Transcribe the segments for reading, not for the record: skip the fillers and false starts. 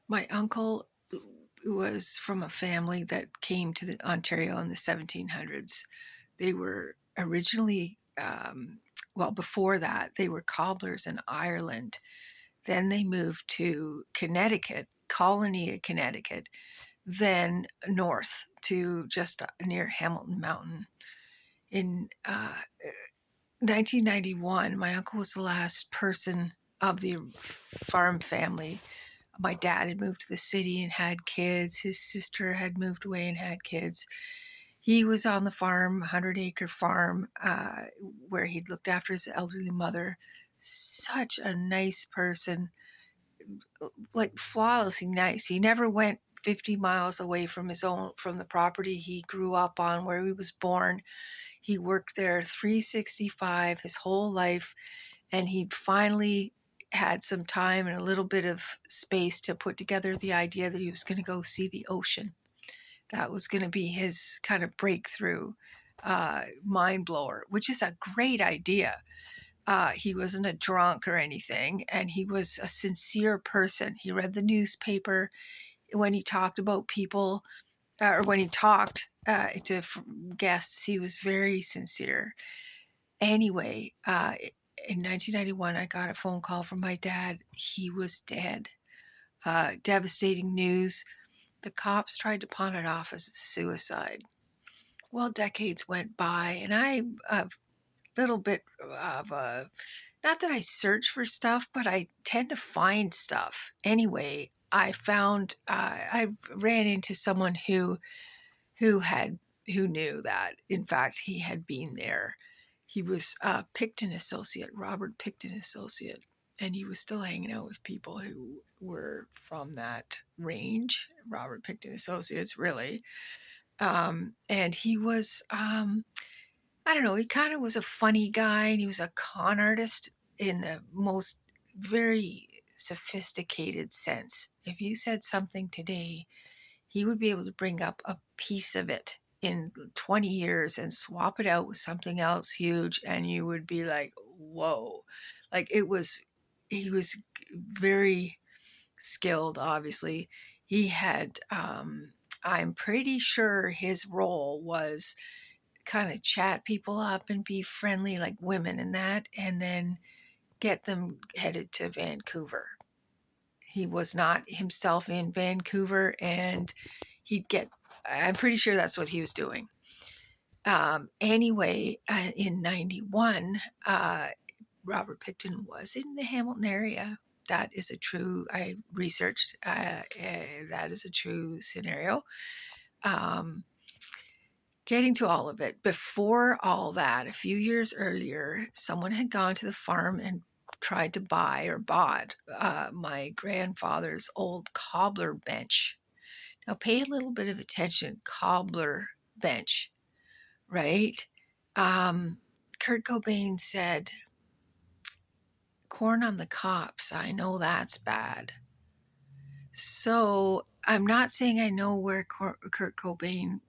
My uncle was from a family that came to Ontario in the 1700s. They were originally, well, before that, they were cobblers in Ireland. Then they moved to Connecticut, colony of Connecticut, then north to just near Hamilton Mountain. In 1991, my uncle was the last person of the farm family. My dad had moved to the city and had kids. His sister had moved away and had kids. He was on the farm, 100-acre farm, where he'd looked after his elderly mother. Such a nice person, like flawlessly nice. He never went 50 miles away from from the property he grew up on, where he was born. He worked there 365 his whole life, and he finally had some time and a little bit of space to put together the idea that he was going to go see the ocean. That was going to be his kind of breakthrough mind blower, which is a great idea. He wasn't a drunk or anything, and he was a sincere person. He read the newspaper when he talked about people, or when he talked to guests. He was very sincere. Anyway, in 1991, I got a phone call from my dad. He was dead. Devastating news. The cops tried to pawn it off as a suicide. Well, decades went by, and I'm a little bit of a, not that I search for stuff, but I tend to find stuff. Anyway, I ran into someone who had, who knew that, in fact, he had been there. He was a Pickton associate, Robert Pickton associate, and he was still hanging out with people who were from that range, Robert Pickton associates, really. And he was, I don't know, he kind of was a funny guy, and he was a con artist in the most very sophisticated sense. If you said something today, he would be able to bring up a piece of it in 20 years and swap it out with something else huge, and you would be like, whoa. Like, he was very skilled, obviously. He had, I'm pretty sure his role was kind of chat people up and be friendly, like women and that, and then get them headed to Vancouver. He was not himself in Vancouver, and he'd get, I'm pretty sure that's what he was doing. Anyway, in 91, Robert Pickton was in the Hamilton area. That is a true, I researched, that is a true scenario. Um, Getting to all of it, before all that, a few years earlier, someone had gone to the farm and tried to buy, or bought, my grandfather's old cobbler bench. Now, pay a little bit of attention. Cobbler bench, right? Kurt Cobain said, "Corn on the cobs, I know that's bad." So I'm not saying I know where Kurt Cobain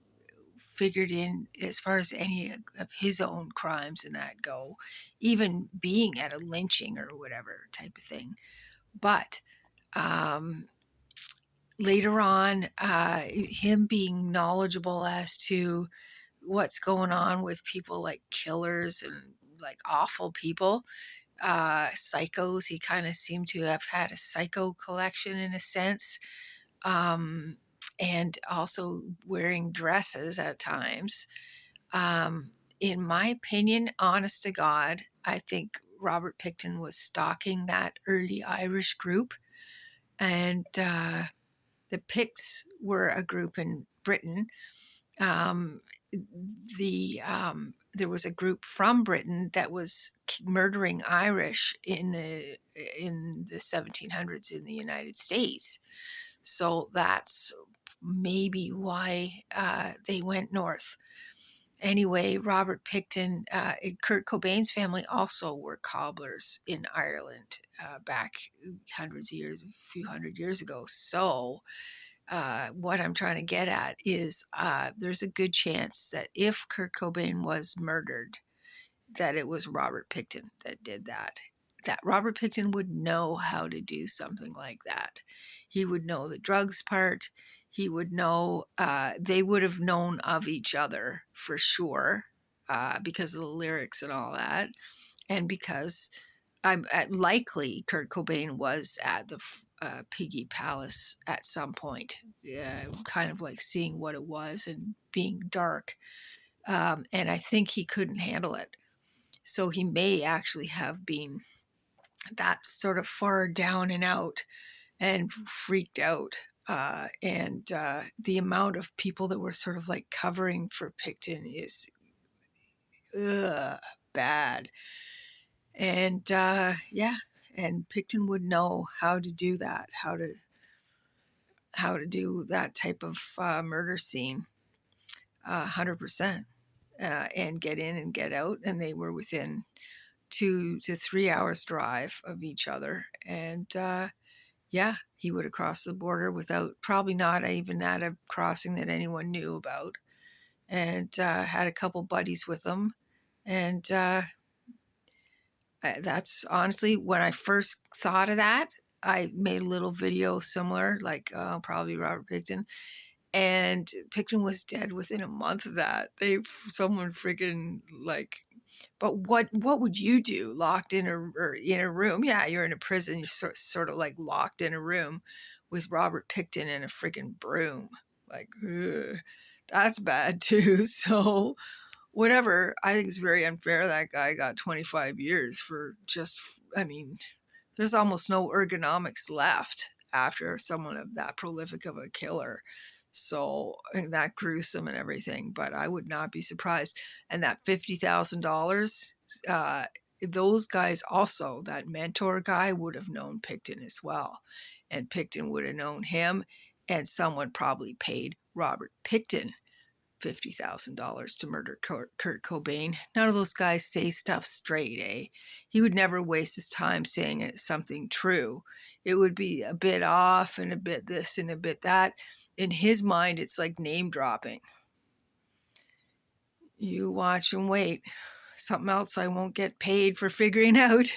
figured in as far as any of his own crimes and that go, even being at a lynching or whatever type of thing. But um, later on, him being knowledgeable as to what's going on with people like killers and like awful people, psychos. He kind of seemed to have had a psycho collection in a sense, and also wearing dresses at times. Um, in my opinion, honest to God, I think Robert Pickton was stalking that early Irish group, and the Picts were a group in Britain. Um, there was a group from Britain that was murdering Irish in the 1700s in the United States. So that's maybe why they went north. Anyway, Robert Pickton, Kurt Cobain's family also were cobblers in Ireland back hundreds of years, a few hundred years ago. So what I'm trying to get at is there's a good chance that if Kurt Cobain was murdered, that it was Robert Pickton that did that. That Robert Pickton would know how to do something like that. He would know the drugs part. He would know, they would have known of each other for sure, because of the lyrics and all that. And because I'm likely Kurt Cobain was at the Piggy Palace at some point, yeah, kind of like seeing what it was and being dark. And I think he couldn't handle it. So he may actually have been that sort of far down and out and freaked out. And the amount of people that were sort of like covering for Pickton is bad. And yeah, and Pickton would know how to do that, how to do that type of murder scene, 100%, and get in and get out. And they were within 2 to 3 hours drive of each other. And yeah, he would have crossed the border without, probably not even at a crossing that anyone knew about, and had a couple buddies with him. And that's honestly, when I first thought of that, I made a little video similar, like probably Robert Pickton, and Pickton was dead within a month of that. Someone freaking like, but what would you do locked in a room? Yeah, you're in a prison. You're sort of like locked in a room with Robert Pickton and a freaking broom. Like, ugh, that's bad too. So whatever. I think it's very unfair that guy got 25 years for just. I mean, there's almost no ergonomics left after someone of that prolific of a killer. So, and that gruesome and everything, but I would not be surprised. And that $50,000, those guys also, that mentor guy would have known Pickton as well. And Pickton would have known him, and someone probably paid Robert Pickton $50,000 to murder Kurt Cobain. None of those guys say stuff straight, eh? He would never waste his time saying it's something true. It would be a bit off and a bit this and a bit that. In his mind, it's like name dropping. You watch and wait. Something else I won't get paid for figuring out.